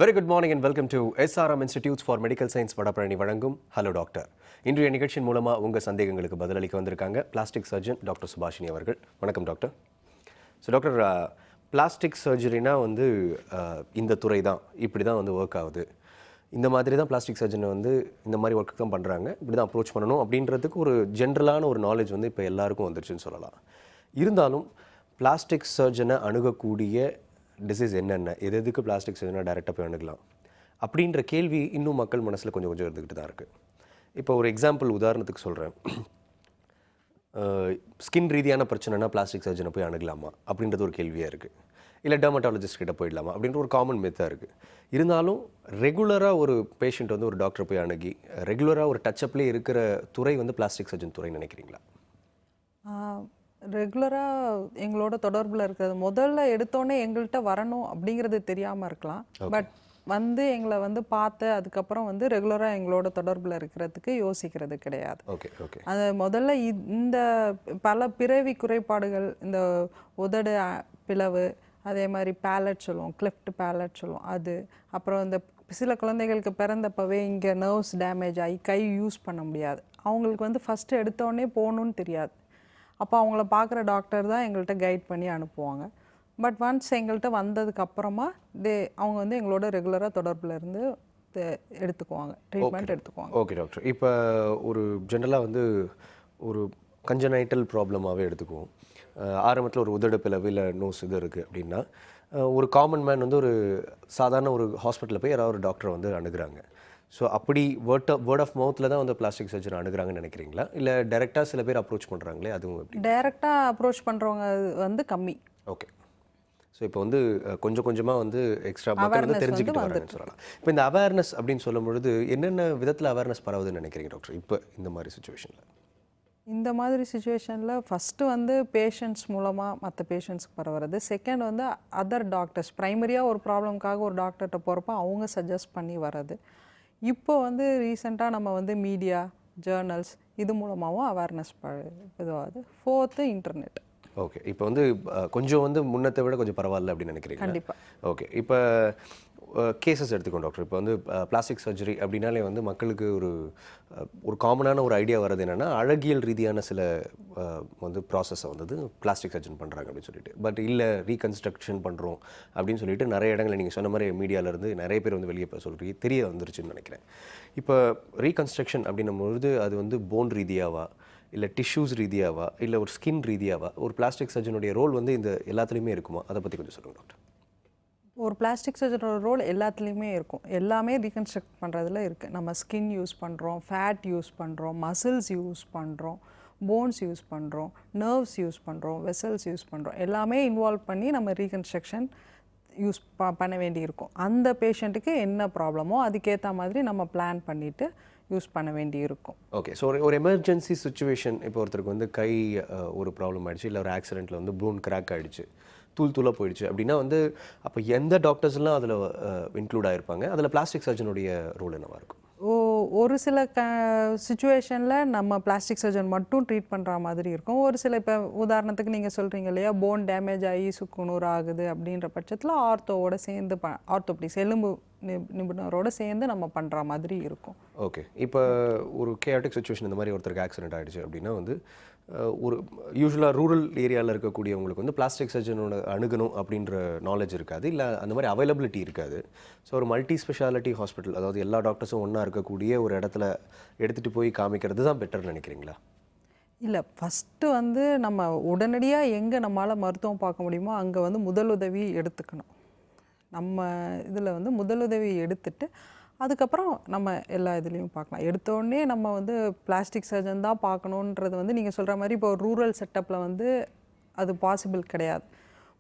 Very good morning and welcome to SRM Institutes for Medical Science Vadapalani வழங்கும் hello doctor. இன்றைய நிகழ்ச்சியின் மூலமாக உங்கள் சந்தேகங்களுக்கு பதிலளிக்க வந்திருக்காங்க பிளாஸ்டிக் சர்ஜன் டாக்டர் சுபாஷினி அவர்கள். வணக்கம் டாக்டர். ஸோ டாக்டர், பிளாஸ்டிக் சர்ஜரினா வந்து இந்த துறை தான், இப்படி தான் வந்து ஒர்க் ஆகுது, இந்த மாதிரி தான் பிளாஸ்டிக் சர்ஜனை வந்து இந்த மாதிரி ஒர்க் தான் பண்ணுறாங்க, இப்படி தான் அப்ரோச் பண்ணணும் அப்படின்றதுக்கு ஒரு ஜென்ரலான ஒரு நாலேஜ் வந்து இப்போ எல்லாருக்கும் வந்துருச்சுன்னு சொல்லலாம். இருந்தாலும் பிளாஸ்டிக் சர்ஜனை அணுகக்கூடிய டிசீஸ் என்னென்ன, எதுக்கு பிளாஸ்டிக் சர்ஜனை டைரெக்டாக போய் அணுகலாம் அப்படின்ற கேள்வி இன்னும் மக்கள் மனசில் கொஞ்சம் இருந்துக்கிட்டு தான் இருக்குது. இப்போ ஒரு எக்ஸாம்பிள் உதாரணத்துக்கு சொல்கிறேன். ஸ்கின் ரீதியான பிரச்சனைனா பிளாஸ்டிக் சர்ஜனை போய் அணுகலாமா அப்படின்றது ஒரு கேள்வியாக இருக்குது. இல்லை டெர்மட்டாலஜிஸ்ட் கிட்ட போயிடலாமா அப்படின்ற ஒரு காமன் மெத்தாக இருக்குது. இருந்தாலும் ரெகுலராக ஒரு பேஷண்ட் வந்து ஒரு டாக்டரை போய் அணுகி ரெகுலராக ஒரு டச்சப்லேயே இருக்கிற துறை வந்து பிளாஸ்டிக் சர்ஜன் துறை நினைக்கிறீங்களா? ரெகுலராக எங்களோட தொடர்பில் இருக்கிறது முதல்ல எடுத்தோடனே எங்கள்கிட்ட வரணும் அப்படிங்கிறது தெரியாமல் இருக்கலாம். பட் வந்து எங்களை வந்து பார்த்து அதுக்கப்புறம் வந்து ரெகுலராக எங்களோட தொடர்பில் இருக்கிறதுக்கு யோசிக்கிறது கிடையாது. அது முதல்ல இந்த பல பிறவி குறைபாடுகள், இந்த உதடு பிளவு, அதே மாதிரி பேலட் சொல்லுவோம், கிளிஃப்ட் பேலட் சொல்லுவோம், அது அப்புறம் இந்த சில குழந்தைகளுக்கு பிறந்தப்பவே இங்கே நர்வ்ஸ் டேமேஜ் ஆகி கை யூஸ் பண்ண முடியாது. அவங்களுக்கு வந்து ஃபஸ்ட்டு எடுத்தோடனே போகணுன்னு தெரியாது. அப்போ அவங்கள பார்க்குற டாக்டர் தான் எங்கள்கிட்ட கைட் பண்ணி அனுப்புவாங்க. பட் ஒன்ஸ் எங்கள்கிட்ட வந்ததுக்கப்புறமா அவங்க வந்து எங்களோட ரெகுலராக தொடர்பில் இருந்து எடுத்துக்குவாங்க, ட்ரீட்மெண்ட் எடுத்துக்குவாங்க. ஓகே டாக்டர், இப்போ ஒரு ஜென்ரலாக வந்து ஒரு கன்ஜனைட்டல் ப்ராப்ளமாகவே எடுத்துக்குவோம். ஆரம்பத்தில் ஒரு உதடு பிளவு இல்லை நோஸ் இது இருக்குது அப்படின்னா ஒரு காமன் மேன் வந்து ஒரு சாதாரண ஒரு ஹாஸ்பிட்டலில் போய் யாராவது ஒரு டாக்டரை வந்து அணுகுறாங்க. ஸோ அப்படி வேர்ட் ஆஃப் மவுத்தில் தான் வந்து பிளாஸ்டிக் சர்ஜரி அணுகுறாங்கன்னு நினைக்கிறீங்களா, இல்லை டைரெக்டாக சில பேர் அப்ரோச் பண்ணுறாங்களே அதுவும் எப்படி? டைரெக்டாக அப்ரோச் பண்ணுறவங்க வந்து கம்மி. ஓகே. ஸோ இப்போ வந்து கொஞ்சம் கொஞ்சமாக வந்து எக்ஸ்ட்ரா மக்கள் வந்து தெரிஞ்சுக்கிட்டு வராங்கன்னு சொல்லலாம். இப்போ இந்த அவேர்னஸ் அப்படின்னு சொல்லும் பொழுது என்னென்ன விதத்தில் அவேர்னஸ் பரவுதுன்னு நினைக்கிறீங்க டாக்டர் இப்போ இந்த மாதிரி சுச்சுவேஷனில்? இந்த மாதிரி சுச்சுவேஷனில் ஃபஸ்ட்டு வந்து பேஷண்ட்ஸ் மூலமாக மற்ற பேஷண்ட்ஸ்க்கு பரவுறது. செகண்ட் வந்து அதர் டாக்டர்ஸ், ப்ரைமரியாக ஒரு ப்ராப்ளம்காக ஒரு டாக்டர்கிட்ட போகிறப்போ அவங்க சஜஸ்ட் பண்ணி வர்றது. இப்போ வந்து ரீசெண்டாக நம்ம வந்து மீடியா, ஜேர்னல்ஸ் இது மூலமாகவும் அவேர்னஸ் இதுவாகுது. Fourth internet. ஓகே. இப்போ வந்து கொஞ்சம் வந்து முன்னத்தை விட கொஞ்சம் பரவாயில்ல அப்படின்னு நினைக்கிறீங்க? கண்டிப்பாக. ஓகே. இப்போ கேசஸ் எடுத்துக்கோம் டாக்டர். இப்போ வந்து பிளாஸ்டிக் சர்ஜரி அப்படின்னாலே வந்து மக்களுக்கு ஒரு காமனான ஒரு ஐடியா வர்றது என்னென்னா அழகியல் ரீதியான சில வந்து ப்ராசஸை வந்து பிளாஸ்டிக் சர்ஜன் பண்ணுறாங்க அப்படின்னு சொல்லிட்டு. பட் இல்லை ரீகன்ஸ்ட்ரக்ஷன் பண்ணுறோம் அப்படின்னு சொல்லிட்டு நிறைய இடங்களில் நீங்கள் சொன்ன மாதிரி மீடியாவிலேருந்து நிறைய பேர் வந்து வெளியே சொல்கிறீங்க, தெரிய வந்துருச்சுன்னு நினைக்கிறேன். இப்போ ரீகன்ஸ்ட்ரக்ஷன் அப்படின்னும்பொழுது அது வந்து போன் ரீதியாவா, இல்லை டிஷ்யூஸ் ரீதியாவா, இல்லை ஒரு ஸ்கின் ரீதியாவா, ஒரு பிளாஸ்டிக் சர்ஜனுடைய ரோல் வந்து இந்த எல்லாத்துலேயுமே இருக்குமா? அதை பற்றி கொஞ்சம் சொல்லுங்கள் டாக்டர். ஒரு பிளாஸ்டிக் சர்ஜனோட ரோல் எல்லாத்துலேயுமே இருக்கும். எல்லாமே ரீகன்ஸ்ட்ரக்ட் பண்ணுறதுல இருக்குது. நம்ம ஸ்கின் யூஸ் பண்ணுறோம், ஃபேட் யூஸ் பண்ணுறோம், மசில்ஸ் யூஸ் பண்ணுறோம், போன்ஸ் யூஸ் பண்ணுறோம், நர்வ்ஸ் யூஸ் பண்ணுறோம், வெசல்ஸ் யூஸ் பண்ணுறோம். எல்லாமே இன்வால்வ் பண்ணி நம்ம ரீகன்ஸ்ட்ரக்ஷன் யூஸ் பண்ண வேண்டியிருக்கும். அந்த பேஷண்ட்டுக்கு என்ன ப்ராப்ளமோ அதுக்கேற்ற மாதிரி நம்ம பிளான் பண்ணிவிட்டு யூஸ் பண்ண வேண்டி இருக்கும். ஓகே. ஸோ ஒரு எமர்ஜென்சி சுச்சுவேஷன், இப்போ ஒருத்தருக்கு வந்து கை ஒரு ப்ராப்ளம் ஆகிடுச்சு, இல்லை ஒரு ஆக்சிடெண்ட்டில் வந்து போன் கிராக் ஆகிடுச்சு, தூளாக போயிடுச்சு அப்படின்னா வந்து அப்போ எந்த டாக்டர்ஸ்லாம் அதில் இன்க்ளூட் ஆகிருப்பாங்க? அதில் பிளாஸ்டிக் சர்ஜனுடைய ரோல் என்னவாக இருக்கும்? ஒரு சில சுச்சுவேஷனில் நம்ம பிளாஸ்டிக் சர்ஜன் மட்டும் ட்ரீட் பண்ணுற மாதிரி இருக்கும். ஒரு சில இப்போ உதாரணத்துக்கு நீங்கள் சொல்கிறீங்க இல்லையா, போன் டேமேஜ் ஆகி சுக்குநூறு ஆகுது அப்படின்ற பட்சத்தில் ஆர்த்தோவோட சேர்ந்து ஆர்த்தோப்டிக்ஸ் எலும்பு நிபுணரோடு சேர்ந்து நம்ம பண்ணுற மாதிரி இருக்கும். ஓகே. இப்போ ஒரு கேஆட்டிக் சுச்சுவேஷன், இந்த மாதிரி ஒருத்தருக்கு ஆக்சிடென்ட் ஆகிடுச்சு அப்படின்னா வந்து ஒரு யூஸ்வலாக ரூரல் ஏரியாவில் இருக்கக்கூடியவங்களுக்கு வந்து பிளாஸ்டிக் சர்ஜனோட அணுகணும் அப்படின்ற நாலேஜ் இருக்காது, இல்லை அந்த மாதிரி அவைலபிலிட்டி இருக்காது. ஸோ ஒரு மல்டி ஸ்பெஷாலிட்டி ஹாஸ்பிட்டல், அதாவது எல்லா டாக்டர்ஸும் ஒன்றா இருக்கக்கூடிய ஒரு இடத்துல எடுத்துகிட்டு போய் காமிக்கிறது தான் பெட்டர்னு நினைக்கிறீங்களா? இல்லை, ஃபஸ்ட்டு வந்து நம்ம உடனடியாக எங்கே நம்மளால் மருத்துவம் பார்க்க முடியுமோ அங்கே வந்து முதலுதவி எடுத்துக்கணும். நம்ம இதில் வந்து முதலுதவி எடுத்துட்டு அதுக்கப்புறம் நம்ம எல்லா இதுலேயும் பார்க்கலாம். எடுத்தோடனே நம்ம வந்து பிளாஸ்டிக் சர்ஜன் தான் பார்க்கணுன்றது வந்து நீங்கள் சொல்கிற மாதிரி இப்போ ரூரல் செட்டப்பில் வந்து அது பாசிபிள் கிடையாது.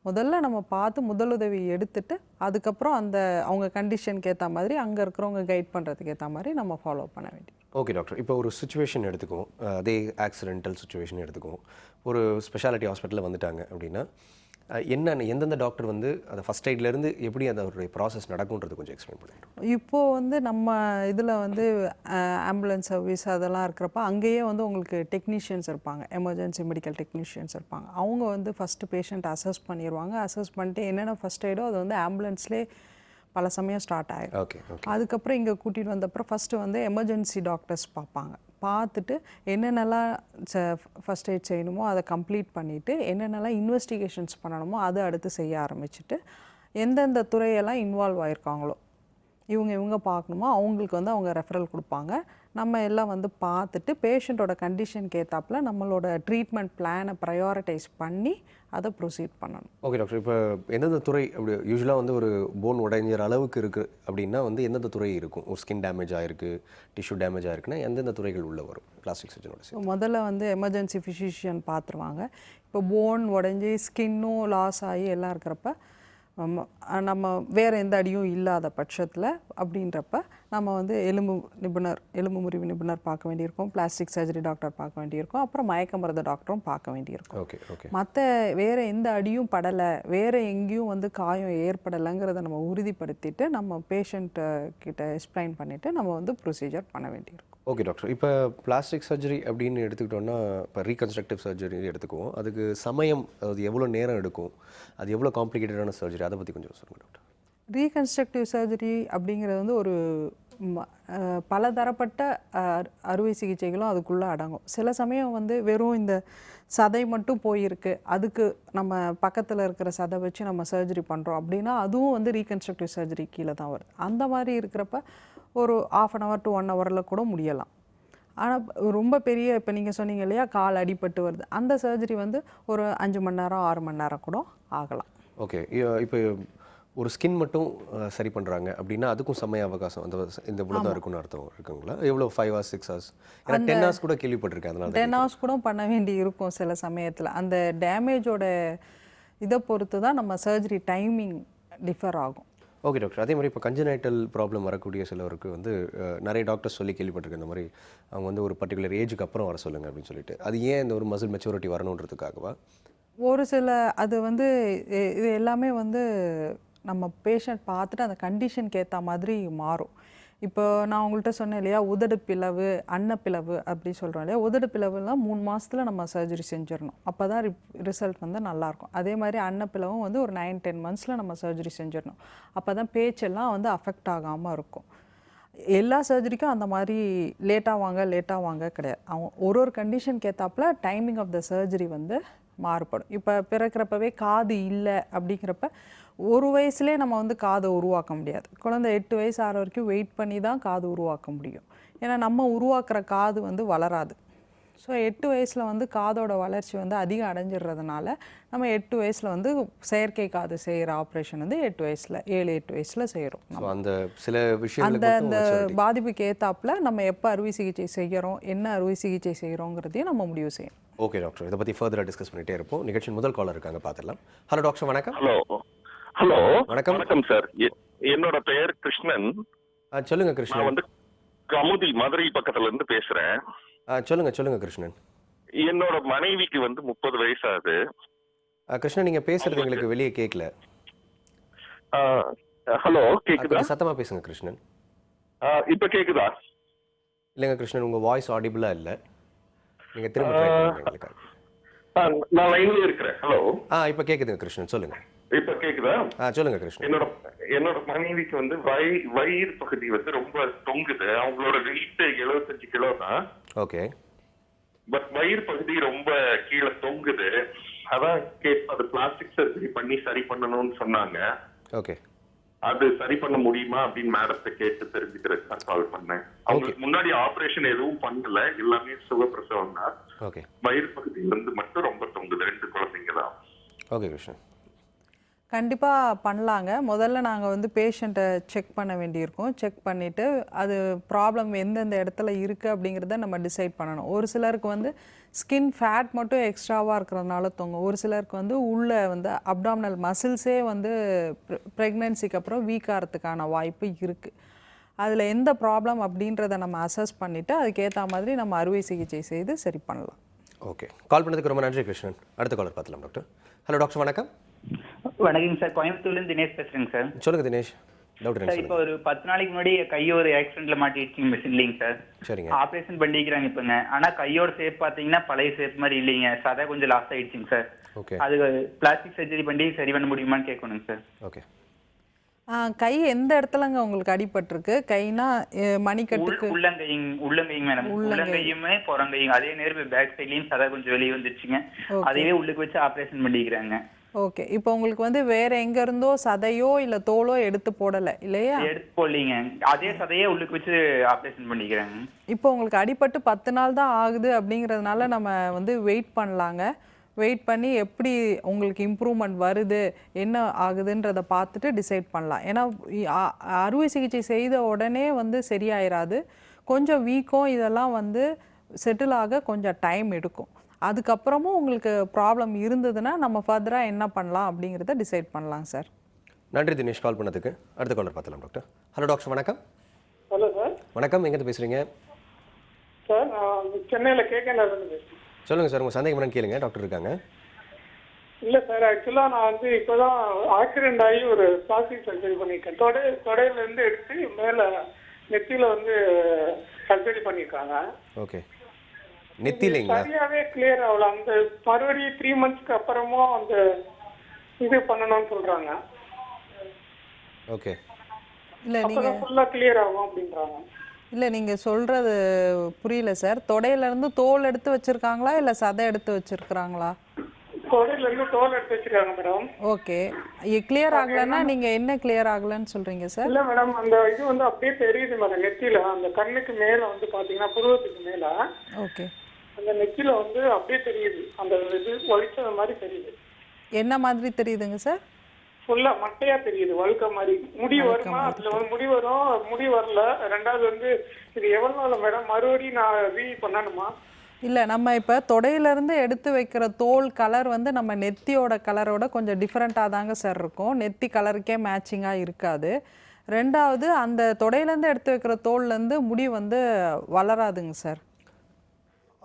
முதல்ல நம்ம பார்த்து முதலுதவி எடுத்துட்டு அதுக்கப்புறம் அந்த அவங்க கண்டிஷனுக்கு ஏற்ற மாதிரி அங்கே இருக்கிறவங்க கைட் பண்ணுறதுக்கு ஏற்ற மாதிரி நம்ம ஃபாலோ பண்ண வேண்டியது. Okay doctor. இப்போ ஒரு சுச்சுவேஷன் எடுத்துக்குவோம், அதே ஆக்சிடென்டல் சுச்சுவேஷன் எடுத்துக்குவோம். ஒரு ஸ்பெஷாலிட்டி ஹாஸ்பிட்டலில் வந்துட்டாங்க அப்படின்னா எந்தெந்த டாக்டர் வந்து அதை ஃபஸ்ட் எய்ட்லேருந்து எப்படி அதோடைய ப்ராசஸ் நடக்கும்ன்றது கொஞ்சம் எக்ஸ்பிளைன் பண்ணிடுறோம். இப்போது வந்து நம்ம இதில் வந்து ஆம்புலன்ஸ் சர்வீஸ் அதெல்லாம் இருக்கிறப்ப அங்கேயே வந்து உங்களுக்கு டெக்னீஷியன்ஸ் இருப்பாங்க, எமர்ஜென்சி மெடிக்கல் டெக்னீஷியன்ஸ் இருப்பாங்க. அவங்க வந்து ஃபஸ்ட்டு பேஷண்ட் அசஸ் பண்ணிடுவாங்க. அசஸ் பண்ணிட்டு என்னென்ன ஃபஸ்ட் எய்டோ அதை வந்து ஆம்புலன்ஸ்லேயே பல சமயம் ஸ்டார்ட் ஆகிடும். Okay okay. அதுக்கப்புறம் இங்கே கூட்டிகிட்டு வந்தப்பறம் ஃபஸ்ட்டு வந்து எமர்ஜென்சி டாக்டர்ஸ் பார்ப்பாங்க. பார்த்துட்டு என்னென்னலாம் ஃபஸ்ட் எய்ட் செய்யணுமோ அதை கம்ப்ளீட் பண்ணிவிட்டு என்னென்னலாம் இன்வெஸ்டிகேஷன்ஸ் பண்ணணுமோ அதை அடுத்து செய்ய ஆரம்பிச்சுட்டு எந்தெந்த துறையெல்லாம் இன்வால்வ் ஆகிருக்காங்களோ இவங்க பார்க்கணுமோ அவங்களுக்கு வந்து அவங்க ரெஃபரல் கொடுப்பாங்க. நம்ம எல்லாம் வந்து பார்த்துட்டு பேஷண்ட்டோட கண்டிஷனுக்கு ஏற்றாப்புல நம்மளோட ட்ரீட்மெண்ட் பிளானை ப்ரையாரிட்டைஸ் பண்ணி அதை ப்ரொசீட் பண்ணணும். ஓகே டாக்டர், இப்போ எந்தெந்த துறை அப்படி யூஸ்வலாக வந்து ஒரு போன் உடைஞ்சிற அளவுக்கு இருக்குது அப்படின்னா வந்து எந்தெந்த துறை இருக்கும்? ஒரு ஸ்கின் டேமேஜ் ஆகிருக்கு, டிஷ்யூ டேமேஜ் ஆகிருக்குன்னா எந்தெந்த துறைகள் உள்ளே வரும் பிளாஸ்டிக் சர்ஜனோட? முதல்ல வந்து எமர்ஜென்சி ஃபிசிஷியன் பார்த்துருவாங்க. இப்போ போன் உடைஞ்சி ஸ்கின்னும் லாஸ் ஆகி எல்லாம் இருக்கிறப்ப நம்ம வேறு எந்த அடியும் இல்லாத பட்சத்தில் அப்படின்றப்ப நம்ம வந்து எலும்பு முறிவு நிபுணர் பார்க்க வேண்டியிருக்கும், பிளாஸ்டிக் சர்ஜரி டாக்டர் பார்க்க வேண்டியிருக்கும், அப்புறம் மயக்க மருந்து டாக்டரும் பார்க்க வேண்டியிருக்கும். Okay okay. மற்ற வேறு எந்த அடியும் படலை, வேறு எங்கேயும் வந்து காயம் ஏற்படலைங்கிறத நம்ம உறுதிப்படுத்திட்டு நம்ம பேஷண்ட்டு கிட்ட எக்ஸ்பிளைன் பண்ணிவிட்டு நம்ம வந்து ப்ரொசீஜர் பண்ண வேண்டியிருக்கும். ஓகே டாக்டர், இப்போ பிளாஸ்டிக் சர்ஜரி அப்படின்னு எடுத்துக்கிட்டோன்னா இப்போ ரீகன்ஸ்ட்ரக்டிவ் சர்ஜரி எடுத்துக்குவோம். அதுக்கு சமயம் அது எவ்வளோ நேரம் எடுக்கும், அது எவ்வளோ காம்ப்ளிகேட்டடான சர்ஜரி, அதை பற்றி கொஞ்சம் சொல்லுங்கள் டாக்டர். ரீகன்ஸ்ட்ரக்டிவ் சர்ஜரி அப்படிங்கிறது வந்து ஒரு பலதரப்பட்ட அறுவை சிகிச்சைகளும் அதுக்குள்ளே அடங்கும். சில சமயம் வந்து வெறும் இந்த சதை மட்டும் போயிருக்கு, அதுக்கு நம்ம பக்கத்தில் இருக்கிற சதை வச்சு நம்ம சர்ஜரி பண்ணுறோம் அப்படின்னா அதுவும் வந்து ரீகன்ஸ்ட்ரக்டிவ் சர்ஜரி கீழே தான் வருது. அந்த மாதிரி இருக்கிறப்ப ஒரு 1/2 hour to 1 hour கூட முடியலாம். ஆனால் ரொம்ப பெரிய இப்போ நீங்கள் சொன்னீங்க இல்லையா கால் அடிபட்டு வருது, அந்த சர்ஜரி வந்து ஒரு 5 மணி நேரம் 6 மணி நேரம் கூட ஆகலாம். ஓகே, இப்போ ஒரு ஸ்கின் மட்டும் சரி பண்ணுறாங்க அப்படின்னா அதுக்கும் சமய அவகாசம் இந்த இவ்வளோ தான் இருக்குன்னு அர்த்தம் இருக்குங்களா? எவ்வளோ 5 hours 6 hours? ஏன்னா 10 hours கூட கேள்விப்பட்டிருக்கேன். அதனால 10 hours கூட பண்ண வேண்டி இருக்கும் சில சமயத்தில். அந்த டேமேஜோட இதை பொறுத்து தான் நம்ம சர்ஜரி டைமிங் டிஃபர் ஆகும். ஓகே டாக்டர், அதே மாதிரி இப்போ கஞ்சனைட்டல் ப்ராப்ளம் வரக்கூடிய சிலருக்கு வந்து நிறைய டாக்டர்ஸ் சொல்லி கேள்விப்பட்டிருக்கேன் இந்த மாதிரி அவங்க வந்து ஒரு பர்டிகுலர் ஏஜுக்கு அப்புறம் வர சொல்லுங்கள் அப்படின்னு சொல்லிட்டு. அது ஏன் இந்த ஒரு மசில் மெச்சூரிட்டி வரணுன்றதுக்காகவா? ஒரு சில அது வந்து இது எல்லாமே வந்து நம்ம பேஷண்ட் பார்த்துட்டு அந்த கண்டிஷனுக்கு ஏற்ற மாதிரி மாறும். இப்போ நான் உங்கள்கிட்ட சொன்னேன் இல்லையா உதடு பிளவு அன்னப்பிளவு அப்படி சொல்கிறோம் இல்லையா, உதடு பிளவுலாம் 3 மாதத்தில் நம்ம சர்ஜரி செஞ்சிடணும், அப்போ தான் ரிசல்ட் வந்து நல்லாயிருக்கும். அதே மாதிரி அன்னப்பிளவும் வந்து ஒரு 9-10 months நம்ம சர்ஜரி செஞ்சிடணும், அப்போ தான் பேச்செல்லாம் வந்து அஃபெக்ட் ஆகாமல் இருக்கும். எல்லா சர்ஜரிக்கும் அந்த மாதிரி லேட்டாக வாங்க கிடையாது. அவங்க ஒரு கண்டிஷனுக்கு ஏற்றாப்புல டைமிங் ஆஃப் த சர்ஜரி வந்து மாறுபடும். இப்போ பிறக்கிறப்பவே காது இல்லை அப்படிங்கிறப்ப ஒரு வயசுலேயே நம்ம வந்து காதை உருவாக்க முடியாது. குழந்தை 8 வயசு ஆகிற வரைக்கும் வெயிட் பண்ணி தான் காது உருவாக்க முடியும். ஏன்னா நம்ம உருவாக்குற காது வந்து வளராது. ஸோ 8 வயசில் வந்து காதோட வளர்ச்சி வந்து அதிகம் அடைஞ்சிடுறதுனால நம்ம 8 வயசில் வந்து செயற்கை காது செய்கிற ஆப்ரேஷன் வந்து 7-8 வயசில் செய்கிறோம். அந்த சில விஷயம் அந்த பாதிப்புக்கு ஏற்றாப்புல நம்ம எப்போ அறுவை சிகிச்சை செய்கிறோம், என்ன அறுவை சிகிச்சை செய்கிறோங்கிறதையும் நம்ம முடிவு செய்யணும். ஓகே டாக்டர், இதை பற்றி ஃபர்தராக டிஸ்கஸ் பண்ணிகிட்டே இருப்போம். நிகழ்ச்சியின் முதல் காலர் இருக்காங்க, பார்த்துடலாம். ஹலோ டாக்டர், வணக்கம். ஹலோ வணக்கம். வணக்கம் சார், என்னோட பெயர் கிருஷ்ணன். சொல்லுங்க கிருஷ்ணன். நான் வந்து கமுதி மதுரை பக்கத்துல இருந்து பேசுறேன். சொல்லுங்க கிருஷ்ணன். என்னோட மனைவிக்கு வந்து 30 வயசு ஆகுது. கிருஷ்ணன், நீங்க பேசுறது எங்களுக்கு வெளியே கேட்கல. ஹலோ, கேக்குதா? சத்தமா பேசுங்க கிருஷ்ணன். இப்ப கேக்குதா? இல்லைங்க கிருஷ்ணன், உங்க வாய்ஸ் ஆடிபிளா இல்ல. நீங்க திரும்ப ட்ரை பண்ணுங்க எங்களுக்கு. நான் லைன்ல இருக்கிறேன். ஹலோ. இப்ப கேக்குதுங்க கிருஷ்ணன், சொல்லுங்க. இப்ப கேக்குதா? சொல்லுங்க கிருஷ்ணன். என்னோட மனைவிக்கு வந்து வயிறு பகுதி வந்து ரொம்ப தொங்குது. அவங்களோட வெயிட் 75 கிலோ தான். ஓகே. பட் வயிறு பகுதி ரொம்ப கீழே தொங்குது. அதான் அது பிளாஸ்டிக் சர்ஜரி பண்ணி சரி பண்ணணும்னு சொன்னாங்க. ஓகே. அது சரி பண்ண முடியுமா அப்படின்னு மேடத்தை கேட்டு தெரிஞ்சுக்கிறதுக்கு கால் பண்ணேன். அவங்களுக்கு முன்னாடி ஆபரேஷன் எதுவும் பண்ணல, எல்லாமே சுகப்பிரசவம் தான். ஓகே. வயிறு பகுதியில இருந்து மட்டும் ரொம்ப தொங்குது. 2 குழந்தைங்க தான். ஓகே கிருஷ்ணன். கண்டிப்பாக பண்ணலாங்க. முதல்ல நாங்கள் வந்து பேஷண்ட்டை செக் பண்ண வேண்டியிருக்கோம். செக் பண்ணிவிட்டு அது ப்ராப்ளம் எந்தெந்த இடத்துல இருக்குது அப்படிங்கிறத நம்ம டிசைட் பண்ணணும். ஒரு சிலருக்கு வந்து ஸ்கின் ஃபேட் மட்டும் எக்ஸ்ட்ராவாக இருக்கிறதுனால தொங்கும். ஒரு சிலருக்கு வந்து உள்ளே வந்து அப்டாமினல் மசில்ஸே வந்து ப்ரெக்னென்சிக்கு அப்புறம் வீக் ஆகிறதுக்கான வாய்ப்பு இருக்குது. அதில் எந்த ப்ராப்ளம் அப்படின்றத நம்ம அசஸ் பண்ணிவிட்டு அதுக்கேற்ற மாதிரி நம்ம அறுவை சிகிச்சை செய்து சரி பண்ணலாம். ஓகே, கால் பண்ணதுக்கு ரொம்ப நன்றி கிருஷ்ணன். அடுத்த காலர் பார்த்துலாம் டாக்டர். ஹலோ டாக்டர், வணக்கம். வணக்கம் சார், கோயம்புத்தூர்லேருந்து தினேஷ் பேசுகிறேங்க சார். சொல்லுங்கள் தினேஷ். சார், இப்போ ஒரு 10 நாளைக்கு முன்னாடி கை ஒரு ஆக்சிடென்ட்ல மாட்டிடுச்சிங்க மிஷின் இல்லைங்க சார். சரிங்க. ஆப்ரேஷன் பண்ணிக்கிறாங்க இப்போங்க. ஆனால் கையோட ஷேப் பார்த்தீங்கன்னா பழைய ஷேப் மாதிரி இல்லைங்க, சதை கொஞ்சம் லாஸ் ஆயிடுச்சுங்க சார். ஓகே. அது பிளாஸ்டிக் சர்ஜரி பண்ணி சரி பண்ண முடியுமான்னு கேட்கணுங்க சார். ஓகே. கை எந்த இடத்துலங்க உங்களுக்கு அடிபட்டிருக்கு? கைனா மணிக்கட்டுக்கு உள்ளங்கையும் மேடம். உள்ளங்கையுமே புறங்கையும் அதே நேரம் பேக் சைட்லயும் சதை கொஞ்சம் வெளியே வந்துருச்சுங்க. அதையே உள்ளுக்கு வச்சு ஆபரேஷன் பண்ணிக்கிறாங்க. ஓகே. இப்போ உங்களுக்கு வந்து வேற எங்க இருந்தோ சதையோ இல்ல தோலோ எடுத்து போடல இல்லையா? எடுத்து போடலீங்க. அதே சதையே உள்ளுக்கு வச்சு ஆபரேஷன் பண்ணிக்கிறாங்க. இப்போ உங்களுக்கு அடிபட்டு 10 நாள் தான் ஆகுது அப்படிங்கிறதுனால நம்ம வந்து வெயிட் பண்ணலாங்க. வெயிட் பண்ணி எப்படி உங்களுக்கு இம்ப்ரூவ்மெண்ட் வருது, என்ன ஆகுதுன்றதை பார்த்துட்டு டிசைட் பண்ணலாம். ஏன்னா அறுவை சிகிச்சை செய்த உடனே வந்து சரியாயிராது. கொஞ்சம் வீக்கம் இதெல்லாம் வந்து செட்டில் ஆக கொஞ்சம் டைம் எடுக்கும். அதுக்கப்புறமும் உங்களுக்கு ப்ராப்ளம் இருந்ததுன்னா நம்ம ஃபர்தராக என்ன பண்ணலாம் அப்படிங்கிறத டிசைட் பண்ணலாம் சார். நன்றி தினேஷ் கால் பண்ணதுக்கு. அடுத்த காலர் பார்த்தலாம் டாக்டர். ஹலோ டாக்டர், வணக்கம். Hello sir. வணக்கம், எங்கேருந்து பேசுகிறீங்க? சார், நான் சென்னையில் கேகேநகர்லேருந்து பேசுகிறேன். சொல்லுங்கள் சார், உங்கள் சந்தேகம் என்னன்னு கேளுங்க, டாக்டர் இருக்காங்க. இல்லை சார், ஆக்சுவலாக நான் வந்து இப்போ தான் ஆக்சிடென்ட் ஆகி ஒரு பிளாஸ்டிக் சர்ஜரி பண்ணியிருக்கேன். தொடையிலேருந்து எடுத்து மேலே நெத்தியில் வந்து சர்ஜரி பண்ணியிருக்காங்க. ஓகே. நெத்திலைங்களா? சரியாகவே கிளியர் ஆகல. அந்த மறுபடியும் 3 monthsக்கு அப்புறமும் அந்த இது பண்ணணும்னு சொல்கிறாங்க. ஓகே. இல்லை நீங்கள் ஃபுல்லாக கிளியர் ஆகும் அப்படின்றாங்க. இல்லை நீங்கள் சொல்கிறது புரியல சார். தொடையிலேருந்து தோல் எடுத்து வச்சுருக்காங்களா இல்லை சதை எடுத்து வச்சுருக்குறாங்களா? தொடையிலேருந்து தோல் எடுத்து வச்சுருக்காங்க மேடம். ஓகே. கிளியர் ஆகலைன்னா நீங்கள் என்ன கிளியர் ஆகலைன்னு சொல்கிறீங்க சார்? இல்லை மேடம், அந்த இது வந்து அப்படியே தெரியுது மேடம் நெத்தியில். அந்த கண்ணுக்கு மேலே வந்து பார்த்தீங்கன்னா புருவத்துக்கு மேலே ஓகே அந்த நெத்தியில் வந்து அப்படியே தெரியுது. அந்த இது வலிச்சது மாதிரி தெரியுது. என்ன மாதிரி தெரியுதுங்க சார்? ஃபுல்லாக மட்டையாக தெரியுது, வழுக்க மாதிரி. முடி வருமா? அதில் வந்து முடி வரும், முடி வரல. ரெண்டாவது வந்து இது எவ்வளோ நாள் மேடம் மறுபடியும் நான் பண்ணணுமா? இல்லை, நம்ம இப்போ தொடையிலேருந்து எடுத்து வைக்கிற தோல் கலர் வந்து நம்ம நெத்தியோட கலரோட கொஞ்சம் டிஃப்ரெண்ட்டாக தாங்க சார் இருக்கும். நெத்தி கலருக்கே மேட்சிங்காக இருக்காது. ரெண்டாவது அந்த தொடையிலேருந்து எடுத்து வைக்கிற தோல்லேருந்து முடி வந்து வளராதுங்க சார்.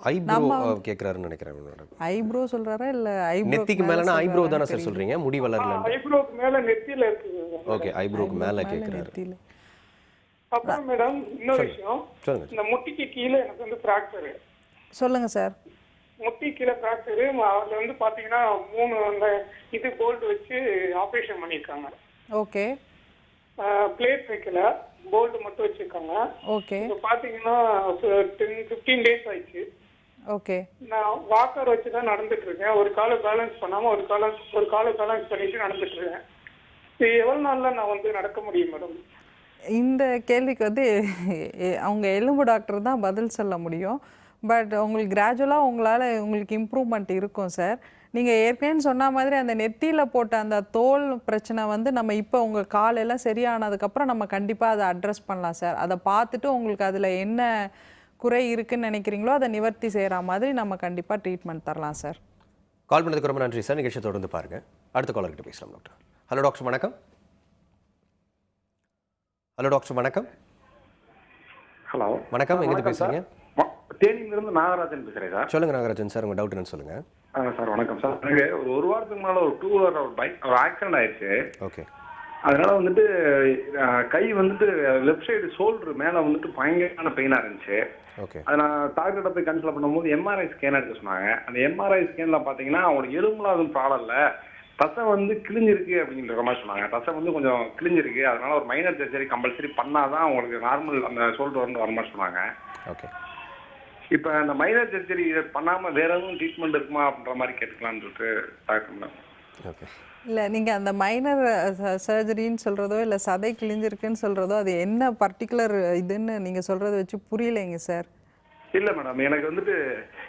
ஐப்ரோ கேக்குறாருன்னு நினைக்கிறேன் மேடம். ஐப்ரோ சொல்றாரா இல்ல ஐப்ரோ? நெத்திக்கு மேலனா ஐப்ரோ தானே சார் சொல்றீங்க? முடி வளரல. ஐப்ரோக்கு மேல நெத்தியில இருக்குது. ஓகே, ஐப்ரோக்கு மேல கேக்குறாரு. அப்புறம் மேடம் இன்னொரு விஷயம், இந்த முட்டிக்கு கீழே எனக்கு வந்து ஃபிராக்சர். சொல்லுங்க சார். முட்டி கீழே ஃபிராக்சர். அதுல வந்து பாத்தீங்கன்னா 3 அந்த இது போல்ட் வச்சு ஆபரேஷன் பண்ணிருக்காங்க. ஓகே. பிளேட் வைக்கல, போல்ட் மட்டும் வச்சிருக்காங்க. ஓகே. இப்போ பாத்தீங்கன்னா 15 days ஆயிடுச்சு. ஓகே. நான் வாக்கர் வச்சு தான் நடந்துட்டு இருக்கேன். ஒரு காலை பேலன்ஸ் பண்ணாம ஒரு காலை பேலன்ஸ் பண்ணிட்டு நடந்துட்டு இருக்கேன். இது எவ்வளவு நாள்ல நான் வந்து நடக்க முடியும் மேடம்? இந்த கேள்விக்கு வந்து அவங்க எலும்பு டாக்டர் தான் பதில் சொல்ல முடியும். பட் உங்களுக்கு கிராஜுவலாக உங்களுக்கு இம்ப்ரூவ்மெண்ட் இருக்கும் சார். நீங்கள் ஏற்கனவே சொன்ன மாதிரி அந்த நெத்தியில் போட்ட அந்த தோல் பிரச்சனை வந்து நம்ம இப்போ உங்கள் காலெல்லாம் சரியானதுக்கப்புறம் நம்ம கண்டிப்பாக அதை அட்ரஸ் பண்ணலாம் சார். அதை பார்த்துட்டு உங்களுக்கு அதில் என்ன குறை இருக்குன்னு நினைக்கிறீங்களோ அதை நிவர்த்தி செய்கிற மாதிரி நம்ம கண்டிப்பாக ட்ரீட்மெண்ட் தரலாம் சார். கால் பண்ணதுக்கு ரொம்ப நன்றி சார். நிகழ்ச்சியை தொடர்ந்து பாருங்கள். அடுத்த காலர்கிட்ட பேசலாம் டாக்டர். ஹலோ டாக்டர், வணக்கம். ஹலோ டாக்டர், வணக்கம். ஹலோ வணக்கம், எங்கேருந்து பேசுறீங்க? தேனியிலிருந்து நாகராஜன் பேசுகிறேன் சார். சொல்லுங்கள் நாகராஜன் சார், உங்கள் டவுட் என்னன்னு சொல்லுங்கள். சார் வணக்கம் சார். எனக்கு ஒரு வாரத்துக்கு முன்னால் ஒரு 2 wheeler ஒரு ஆக்சிடென்ட் ஆயிடுச்சு. ஓகே. அதனால வந்துட்டு கை வந்துட்டு லெஃப்ட் சைடு ஷோல்டர் மேலே வந்துட்டு பயங்கரமான பெயினாக இருந்துச்சு. ஓகே. அதை நான் டாக்டர்கிட்ட போய் கன்சல்ட் பண்ணும்போது எம்ஆர்ஐ ஸ்கேன் எடுக்க சொன்னாங்க. அந்த எம்ஆர்ஐ ஸ்கேனில் பார்த்தீங்கன்னா அவங்களுக்கு எலும்புலாம் அதுவும் ப்ராப்ளம் இல்லை, தசை வந்து கிழிஞ்சிருக்கு அப்படிங்கிற மாதிரி சொன்னாங்க. தசை வந்து கொஞ்சம் கிழிஞ்சிருக்கு, அதனால ஒரு மைனர் சர்ஜரி கம்பல்சரி பண்ணாதான் அவங்களுக்கு நார்மல் அந்த ஷோல்டர் வந்து வர மாதிரி சொன்னாங்க. ஓகே. இப்போ அந்த மைனர் சர்ஜரி பண்ணாமல் வேற எதுவும் ட்ரீட்மெண்ட் இருக்குமா அப்படின்ற மாதிரி கேட்டுக்கலான்னு சொல்லிட்டு டாக்டர். ஓகே. இல்லை, நீங்கள் அந்த மைனர் சர்ஜரின்னு சொல்கிறதோ இல்லை சதை கிழிஞ்சிருக்குன்னு சொல்கிறதோ அது என்ன பர்டிகுலர் இதுன்னு நீங்கள் சொல்கிறத வச்சு புரியலைங்க சார். இல்லை மேடம், எனக்கு வந்துட்டு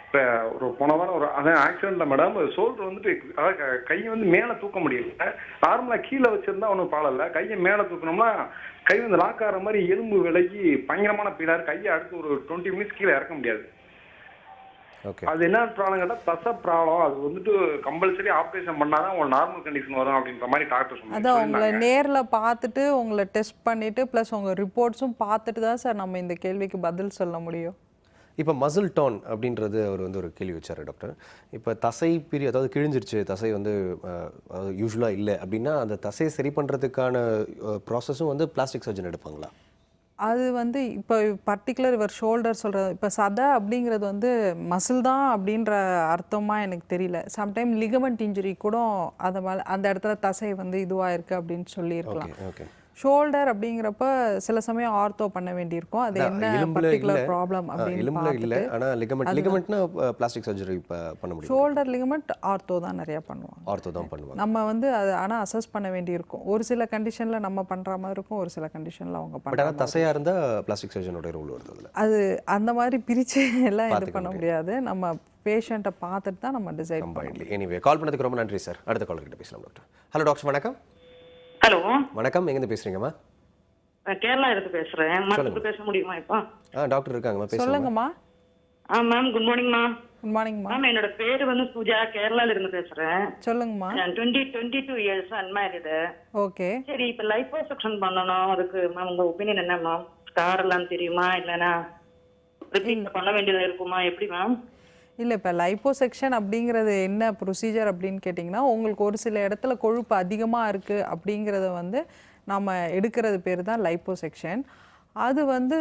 இப்போ ஒரு போன வாரம் ஒரு அதான் ஆக்சிடென்ட்ல மேடம் ஷோல்டர் வந்துட்டு அதாவது கையை வந்து மேலே தூக்க முடியல. நார்மலாக கீழே வச்சிருந்தா ஒன்றும் ப்ராப்ளம் இல்லை, கையை மேலே தூக்கணும்னா கை வந்து லாக் ஆகிற மாதிரி எலும்பு விலகி பயங்கரமான பீடாரு. கையை அடுத்து ஒரு 20 minutes கீழே இறக்க முடியாது. ஓகே. அது என்ன ப்ராப்ளம் கேட்டால் தசை ப்ராப்ளம். அது வந்துட்டு கம்பல்சரி ஆப்ரேஷன் பண்ணாதான் உங்களுக்கு நார்மல் கண்டிஷன் வரும் அப்படின்ற மாதிரி டாக்டர் சொன்னாங்க. அதான் உங்களை நேரில் பார்த்துட்டு உங்களை டெஸ்ட் பண்ணிவிட்டு ப்ளஸ் உங்கள் ரிப்போர்ட்ஸும் பார்த்துட்டு தான் சார் நம்ம இந்த கேள்விக்கு பதில் சொல்ல முடியும். இப்போ மசில் டோன் அப்படின்றது அவர் வந்து ஒரு கேள்வி வச்சார் டாக்டர். இப்போ தசை அதாவது கிழிஞ்சிருச்சு, தசை வந்து யூஸ்வலாக இல்லை அப்படின்னா அந்த தசையை சரி பண்ணுறதுக்கான ப்ராசஸும் வந்து பிளாஸ்டிக் சர்ஜன் எடுப்பாங்களா? அது வந்து இப்போ பர்டிகுலர் இவர் ஷோல்டர் சொல்கிறது, இப்போ சதை அப்படிங்கிறது வந்து மசில் தான் அப்படின்ற அர்த்தமாக எனக்கு தெரியல. சம்டைம் லிகமெண்ட் இன்ஜுரி கூட அந்த இடத்துல தசை வந்து இதுவாக இருக்குது அப்படின்னு சொல்லியிருக்கலாம். ஓகே. ஷோல்டர் அப்படிங்கிறப்ப சில சமயம் ஆர்த்தோ பண்ண வேண்டியிருக்கும். அது என்ன எலும்புல இல்ல பர்டிகுலர் ப்ராப்ளம் அப்படின்னு எலும்புல இல்ல பார்த்துட்டு ஆனா லிகமெண்ட்னா பிளாஸ்டிக் சர்ஜரி பண்ண முடியும். ஷோல்டர் லிகமெண்ட் ஆர்த்தோ தான் நிறைய பண்ணுவாங்க. ஆர்த்தோ தான் பண்ணுவாங்க. நம்ம வந்து அது ஆனால் அசஸ் பண்ண வேண்டியிருக்கும். ஒரு சில கண்டிஷனில் நம்ம பண்ணுற மாதிரி இருக்கும், ஒரு சில கண்டிஷனில் அவங்க பட் பண்ணுற ஆனால் தசையா இருந்தா பிளாஸ்டிக் சர்ஜனோட ரோல் வருது அதுல. அது அந்த மாதிரி பிரித்து எல்லாம் இது பார்த்துக்க பண்ண முடியாது. நம்ம பேஷண்ட்டை பார்த்துட்டு தான் நம்ம டிசைட் பண்ணணும். கம்பைன்ட்லி. எனிவே கால் பண்ணதுக்கு ரொம்ப நன்றி சார். அடுத்த காலர் கிட்ட பேசலாம் டாக்டர். ஹலோ டாக்டர் வணக்கம். ஹலோ, வணக்கம், எங்கேருந்து பேசுறீங்கம்மா? நான் கேரளா இருந்து பேசுறேன். மறுத்து பேச முடியுமா இப்போ? டாக்டர் இருக்காங்கம்மா, பேசுங்க. சொல்லுங்கம்மா. மேம் குட் மார்னிங்மா. குட் மார்னிங்மா. மேம் என்னோட பேரு வந்து பூஜா, கேரளால இருந்து பேசுறேன். சொல்லுங்கம்மா. நான் 22 இயர்ஸ் அன்மேரிடு. ஓகே. சரி, இப்போ லைப்போசெக்ஷன் பண்ணணும். அதுக்கு மேம் உங்க ஒப்பீனியன் என்ன மேம்? ஸ்கார் எல்லாம் தெரியுமா, இல்லைன்னா ரிப்பீட் பண்ண வேண்டியது இருக்குமா, எப்படி மேம்? இல்லை, இப்போ லைப்போசெக்ஷன் அப்படிங்கிறது என்ன ப்ரொசீஜர் அப்படின்னு கேட்டிங்கன்னா, உங்களுக்கு ஒரு சில இடத்துல கொழுப்பு அதிகமாக இருக்குது அப்படிங்கிறத வந்து நம்ம எடுக்கிறது பேர் தான் லைப்போசெக்ஷன். அது வந்து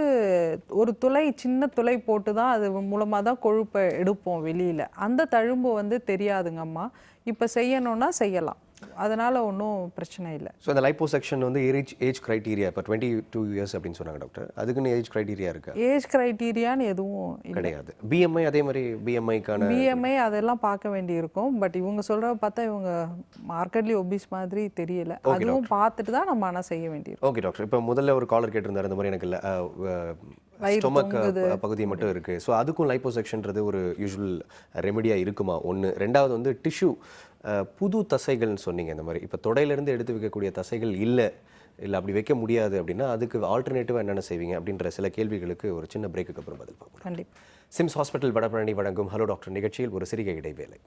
ஒரு துளை, சின்ன துளை போட்டு தான் அது மூலமாக தான் கொழுப்பை எடுப்போம் வெளியில். அந்த தழும்பு வந்து தெரியாதுங்கம்மா. இப்போ செய்யணும்னா செய்யலாம், அதனால் ஒன்றும் பிரச்சனை இல்லை. ஸோ அந்த லைப்போசெக்ஷன் வந்து ஏஜ் கிரைட்டீரியா இப்போ 22 இயர்ஸ் அப்படின்னு சொன்னாங்க டாக்டர். அதுக்குன்னு ஏஜ் கிரைட்டீரியா இருக்கா? ஏஜ் கிரைட்டீரியான்னு எதுவும் கிடையாது. பிஎம்ஐ அதே மாதிரி பிஎம்ஐக்கான பிஎம்ஐ அதெல்லாம் பார்க்க வேண்டியிருக்கும். பட் இவங்க சொல்கிற பார்த்தா இவங்க மார்க்கெட்லி ஒபிஸ் மாதிரி தெரியல. அதுவும் பார்த்துட்டு தான் நம்ம ஆனால் செய்ய வேண்டியிருக்கும். Okay doctor. இப்போ முதல்ல ஒரு காலர் கேட்டிருந்தாரு இந்த மாதிரி எனக்கு ஸ்டொமக் பகுதி மட்டும் இருக்கு. ஸோ அதுக்கும் லைப்போசெக்ஷன்றது ஒரு யூஸ்வல் ரெமெடியாக இருக்குமா? ஒன்று. ரெண்டாவது வந்து டிஷ்யூ புது தசைகள்னு சொன்னீங்க. இந்த மாதிரி இப்போ தொடையிலேருந்து எடுத்து வைக்கக்கூடிய தசைகள் இல்லை அப்படி வைக்க முடியாது அப்படின்னா அதுக்கு ஆல்டர்னேட்டிவாக என்னென்ன செய்வீங்க அப்படின்ற சில கேள்விகளுக்கு ஒரு சின்ன பிரேக்குக்கு அப்புறம் பதில் பார்ப்போம். கண்டிப்பாக. சிம்ஸ் ஹாஸ்பிட்டல் வடபழனி வழங்கும் ஹலோ டாக்டர் நிகழ்ச்சியில் ஒரு சிறிய இடைவேளை.